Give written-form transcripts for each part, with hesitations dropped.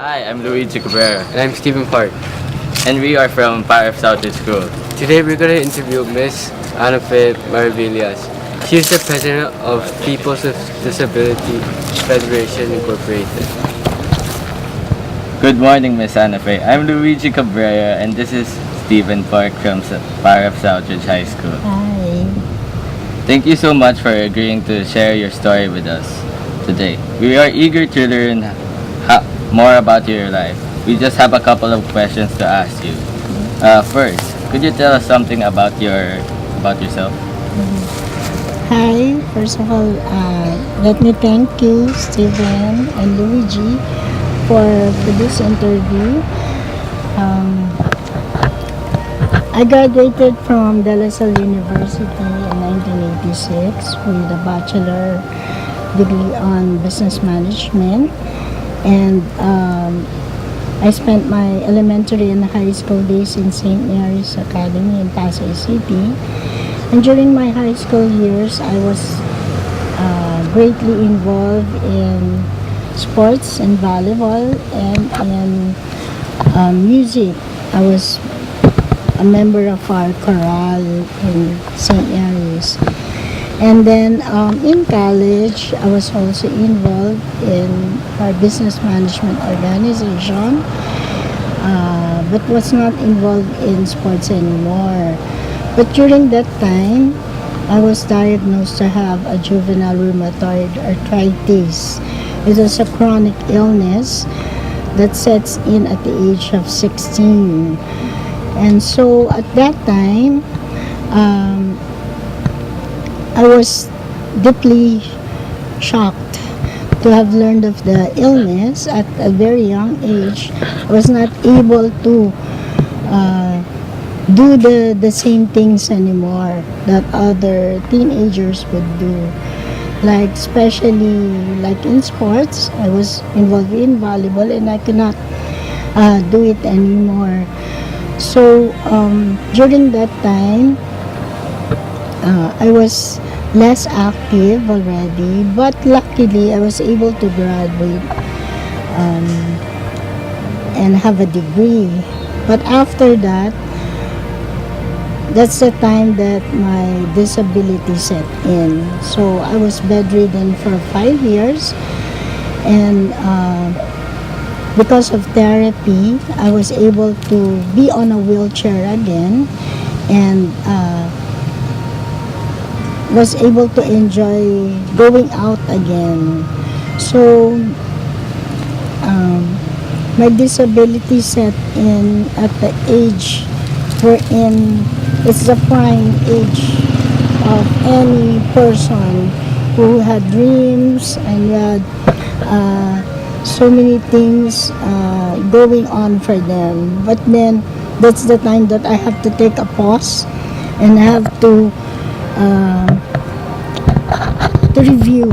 Hi, I'm Luigi Cabrera, And I'm Stephen Park. and we are from Fire of Southern School. Today we're going to interview Miss Anafe Maravillas. She is the president of Peoples with Disability Federation Incorporated. Good morning, Miss Anafe. I'm Luigi Cabrera, and this is Stephen Park from Fire of Southridge High School. Hi. Thank you so much for agreeing to share your story with us today. We are eager to learn more about your life. We just have a couple of questions to ask you. First, could you tell us something about yourself? Hi. First of all, let me thank you, Steven and Luigi, for this interview. Um, I graduated from De La Salle University in 1986 with a bachelor degree on business management, and I spent my elementary and high school days in St. Mary's Academy in Pasay City. And during my high school years, I was greatly involved in sports and volleyball and in music. I was a member of our chorale in St. Mary's. And then in college, I was also involved in our business management organization, but was not involved in sports anymore. But during that time, I was diagnosed to have a juvenile rheumatoid arthritis. It is a chronic illness that sets in at the age of 16. And so at that time, I was deeply shocked to have learned of the illness at a very young age. I was not able to do the same things anymore that other teenagers would do. Like especially like in sports, I was involved in volleyball and I could not do it anymore. So during that time, I was less active already, but luckily I was able to graduate and have a degree. But after that, that's the time that my disability set in. So I was bedridden for 5 years, and because of therapy, I was able to be on a wheelchair again, and was able to enjoy going out again. So my disability set in at the age wherein it's the prime age of any person who had dreams and had so many things going on for them. But then that's the time that I have to take a pause and have to review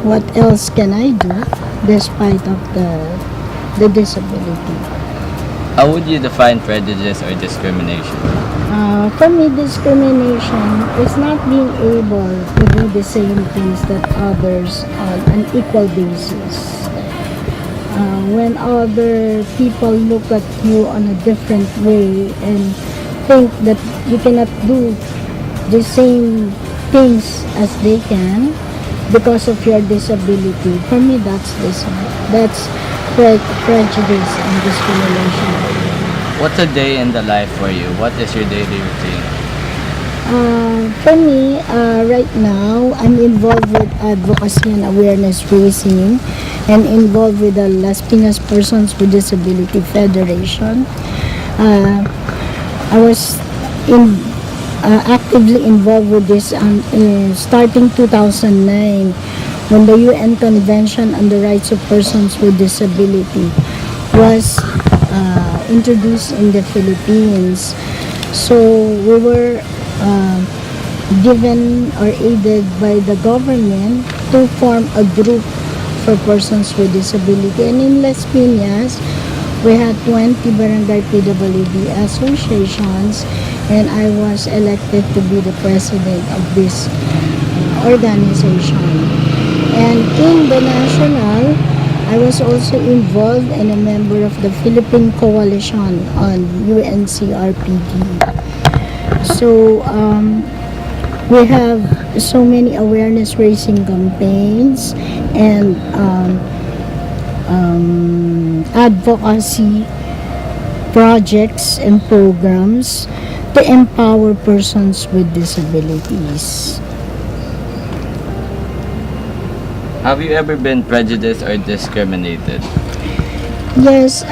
what else can I do despite of the disability. How would you define prejudice or discrimination? For me, discrimination is not being able to do the same things that others on an equal basis. When other people look at you on a different way and think that you cannot do the same things as they can because of your disability, for me that's prejudice and discrimination. What's a day in the life for you? What is your daily routine? For me, right now, I'm involved with advocacy and awareness raising and involved with the Las Piñas Persons with Disability Federation. I was actively involved with this starting 2009 when the UN Convention on the Rights of Persons with Disability was introduced in the Philippines. So we were given or aided by the government to form a group for persons with disability. And in Las Piñas, we had 20 barangay PWD associations, and I was elected to be the president of this organization. And in the national, I was also involved and a member of the Philippine Coalition on UNCRPD. So we have so many awareness raising campaigns and advocacy projects and programs to empower persons with disabilities. Have you ever been prejudiced or discriminated? Yes,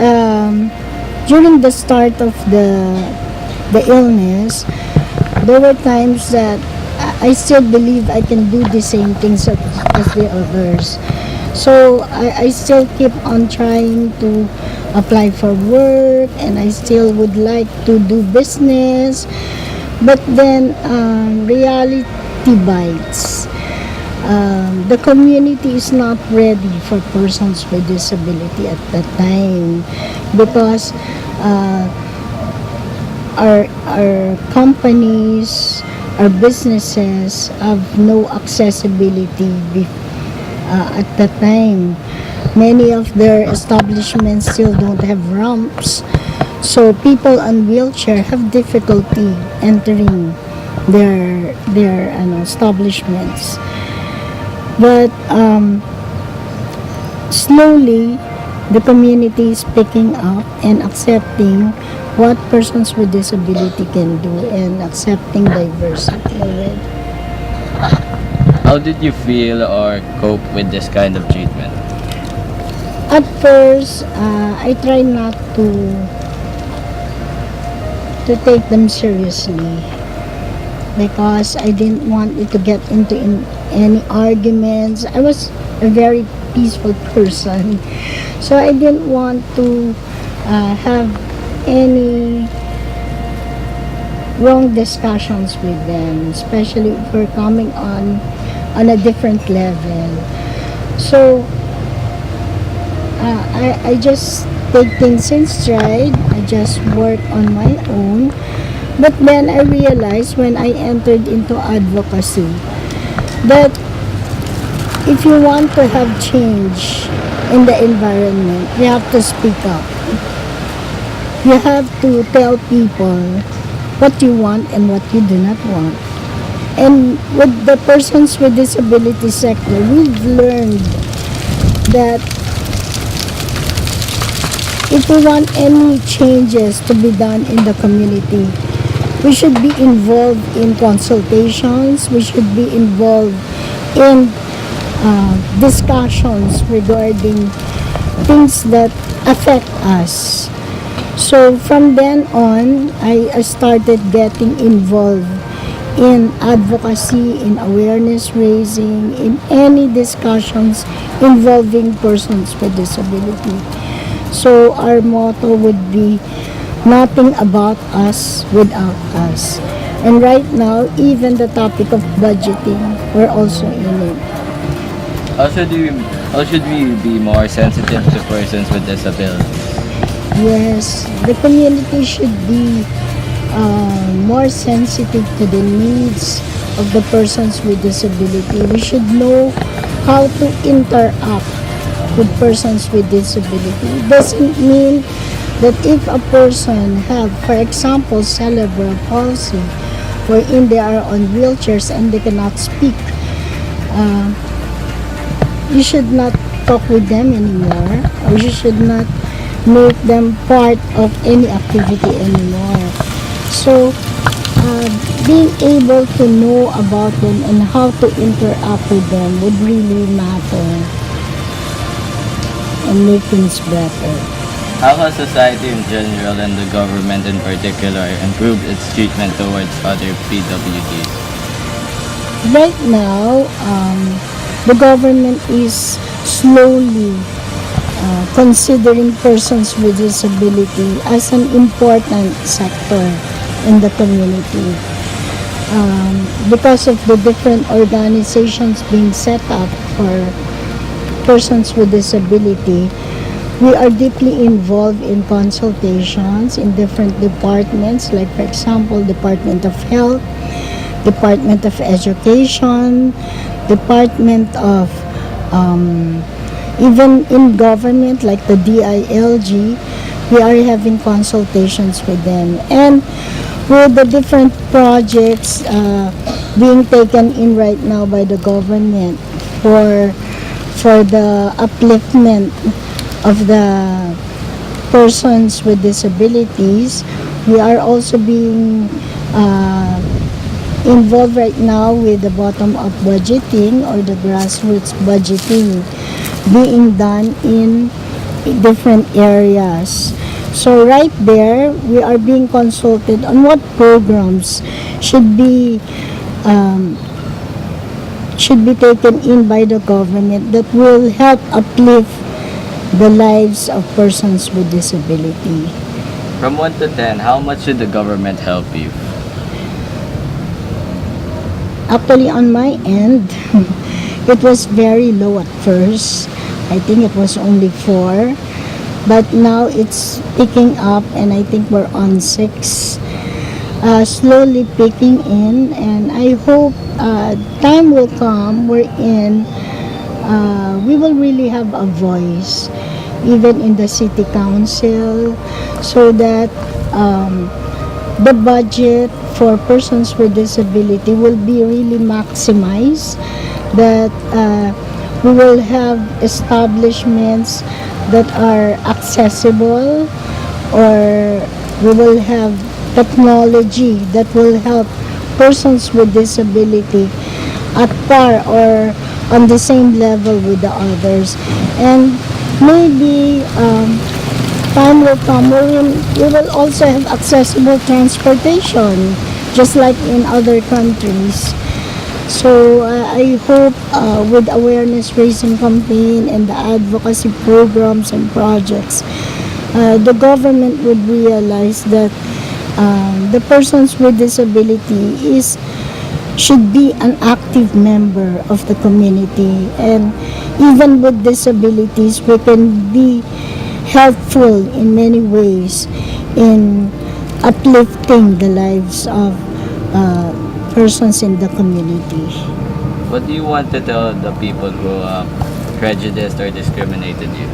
during the start of the illness, there were times that I still believe I can do the same things as the others. So I still keep on trying to apply for work, and I still would like to do business. But then reality bites. The community is not ready for persons with disability at that time because our companies, our businesses have no accessibility at that time. Many of their establishments still don't have ramps, so people on wheelchair have difficulty entering their establishments. But slowly, the community is picking up and accepting what persons with disability can do and accepting diversity already. How did you feel or cope with this kind of treatment? At first, I try not to take them seriously because I didn't want it to get into any arguments. I was a very peaceful person, so I didn't want to have any wrong discussions with them, especially if we're coming on a different level. So I just take things in stride. I just work on my own. But then I realized when I entered into advocacy that if you want to have change in the environment, you have to speak up. You have to tell people what you want and what you do not want. And with the persons with disability sector, we've learned that if we want any changes to be done in the community, we should be involved in consultations, we should be involved in discussions regarding things that affect us. So from then on, I started getting involved in advocacy, in awareness raising, in any discussions involving persons with disability. So our motto would be nothing about us without us. And right now, even the topic of budgeting, we're also in it. How should we be more sensitive to persons with disabilities? Yes, the community should be more sensitive to the needs of the persons with disability. We should know how to interact with persons with disability. It doesn't mean that if a person have, for example, cerebral palsy, wherein they are on wheelchairs and they cannot speak, you should not talk with them anymore, or you should not make them part of any activity anymore. So, being able to know about them and how to interact with them would really matter and make things better. How has society in general and the government in particular improved its treatment towards other PWDs? Right now, the government is slowly considering persons with disability as an important sector in the community. Because of the different organizations being set up for persons with disability, we are deeply involved in consultations in different departments, like for example, Department of Health, Department of Education, Department of Even in government like the DILG, we are having consultations with them. And with the different projects being taken in right now by the government for the upliftment of the persons with disabilities, we are also being involved right now with the bottom-up budgeting or the grassroots budgeting being done in different areas. So right there, we are being consulted on what programs should be taken in by the government that will help uplift the lives of persons with disability. From 1 to 10, how much should the government help you? Actually, on my end, it was very low at first. I think it was only 4. But now it's picking up, and I think we're on 6. Slowly picking in, and I hope time will come wherein we will really have a voice, even in the city council, so that the budget for persons with disability will be really maximized, that we will have establishments that are accessible, or we will have technology that will help persons with disability at par or on the same level with the others. And maybe time will come wherein we will also have accessible transportation, just like in other countries. So I hope with awareness raising campaign and the advocacy programs and projects, the government would realize that the persons with disability should be an active member of the community, and even with disabilities we can be helpful in many ways in uplifting the lives of persons in the community. What do you want to tell the people who prejudiced or discriminated you?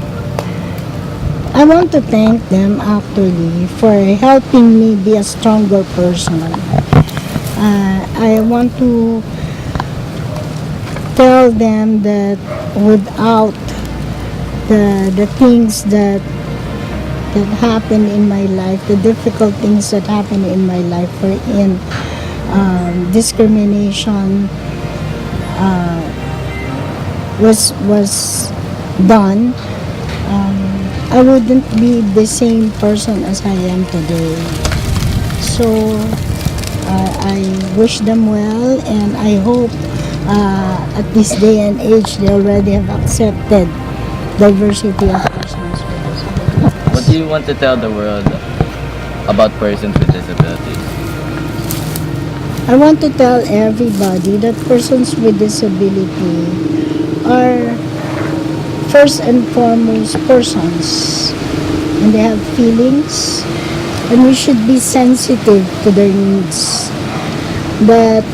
I want to thank them actually for helping me be a stronger person. I want to tell them that without the things that happen in my life, the difficult things that happen in my life, wherein discrimination was done, I wouldn't be the same person as I am today. So I wish them well, and I hope at this day and age they already have accepted diversity of persons with disabilities. What do you want to tell the world about persons with disabilities? I want to tell everybody that persons with disability are first and foremost persons, and they have feelings, and we should be sensitive to their needs. That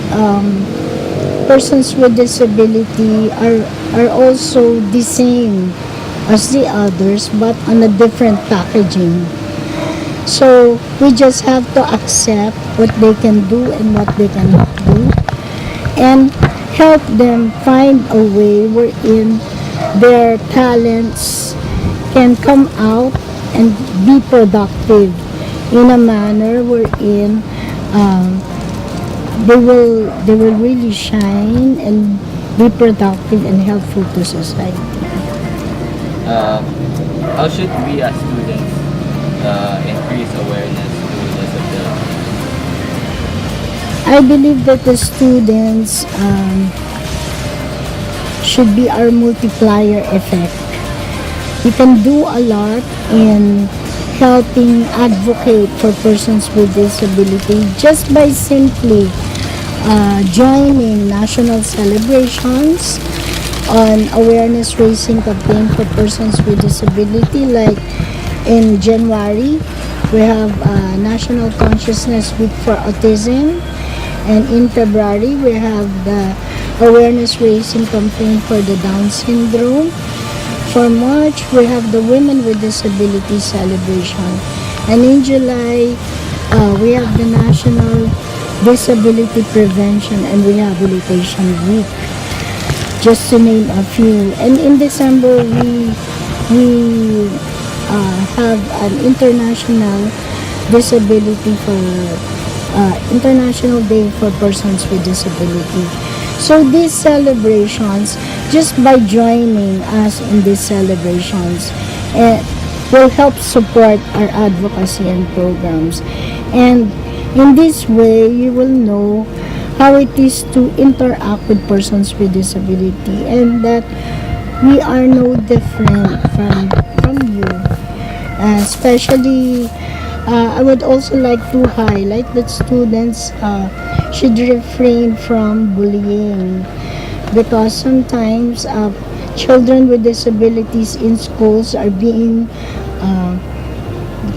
persons with disability are also the same as the others, but on a different packaging. So we just have to accept what they can do and what they cannot do, and help them find a way wherein their talents can come out and be productive in a manner wherein they will really shine and be productive and helpful to society. How should we as students increase awareness to disability? I believe that the students should be our multiplier effect. We can do a lot in helping advocate for persons with disability just by simply joining national celebrations on awareness raising campaign for persons with disability. Like in January, we have National Consciousness Week for Autism, and in February we have the awareness raising campaign for the Down syndrome. For March, we have the Women with Disabilities celebration. And in July, we have the National Disability Prevention and Rehabilitation Week, just to name a few. And in December, we have an International Day for Persons with Disability. So these celebrations, just by joining us in these celebrations, will help support our advocacy and programs. And in this way, you will know how it is to interact with persons with disability, and that we are no different from you. Especially, I would also like to highlight that students should refrain from bullying, because sometimes children with disabilities in schools are being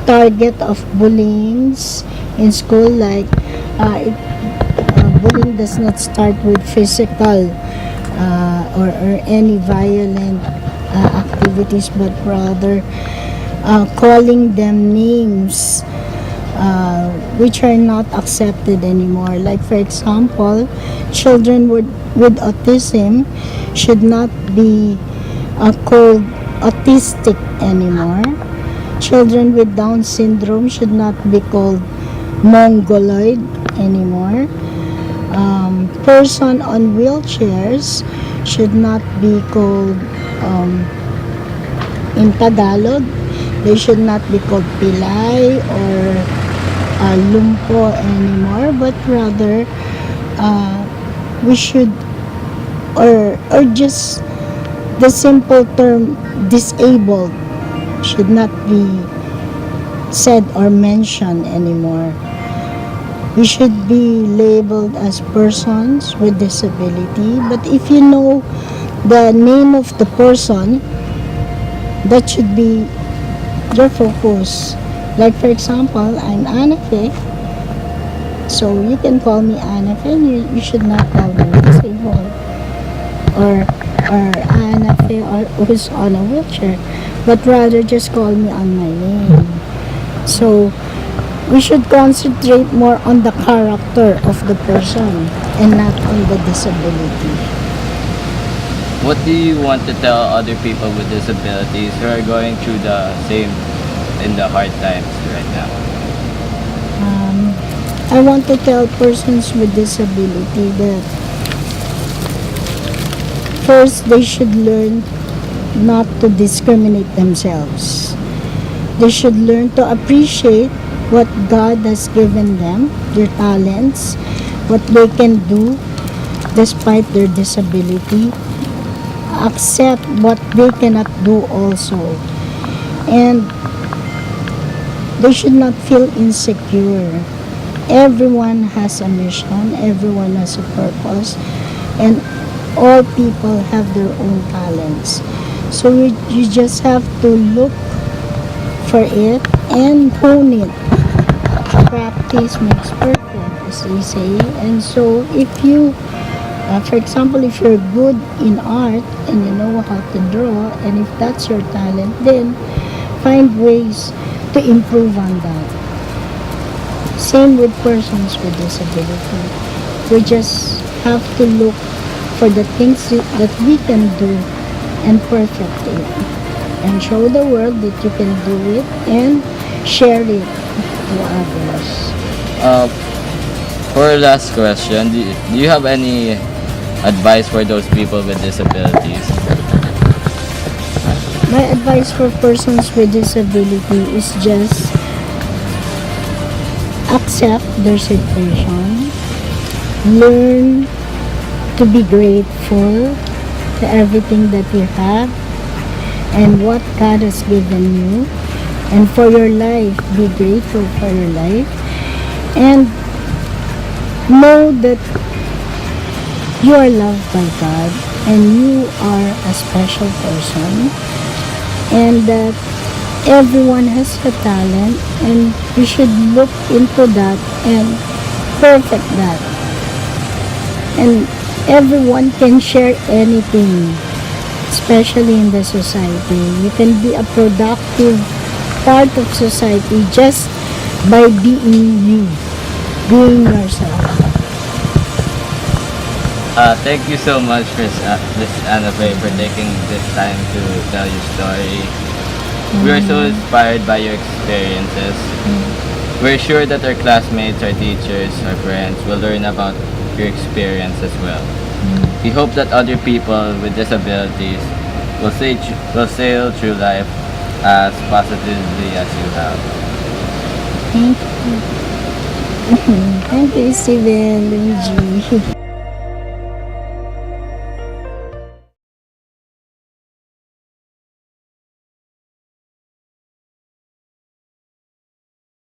target of bullyings in school. Like bullying does not start with physical or any violent activities, but rather calling them names which are not accepted anymore. Like, for example, children with autism should not be called autistic anymore. Children with Down syndrome should not be called mongoloid anymore. Person on wheelchairs should not be called, in Tagalog, they should not be called pilay or lumpo anymore, but rather we should, or just the simple term disabled should not be said or mentioned anymore. We should be labeled as persons with disability, but if you know the name of the person, that should be your focus. Like, for example, I'm Anafe, so you can call me Anafe, and you should not call me disabled or Anafe or who's on a wheelchair, but rather just call me on my name. So we should concentrate more on the character of the person and not on the disability. What do you want to tell other people with disabilities who are going through the same in the hard times right now? I want to tell persons with disability that first they should learn not to discriminate themselves. They should learn to appreciate what God has given them, their talents, what they can do despite their disability. Accept what they cannot do also. And they should not feel insecure. Everyone has a mission, everyone has a purpose, and all people have their own talents. So you just have to look for it and hone it. Practice makes perfect, as they say. And so if you, for example, if you're good in art and you know how to draw, and if that's your talent, then find ways to improve on that. Same with persons with disability. We just have to look for the things that we can do and perfect it, and show the world that you can do it and share it to others. For last question, do you have any advice for those people with disabilities? My advice for persons with disability is just accept their situation, learn to be grateful to everything that you have and what God has given you, and for your life, be grateful for your life, and know that you are loved by God and you are a special person, and that everyone has a talent, and we should look into that and perfect that. And everyone can share anything especially in the society. You can be a productive part of society just by being you, being yourself. Thank you so much, Miss Anna Faye, for taking this time to tell your story. We are so inspired by your experiences. We're sure that our classmates, our teachers, our friends will learn about your experience as well. We hope that other people with disabilities will sail through life as positively as you have. Thank you. Thank you, Steven, Luigi.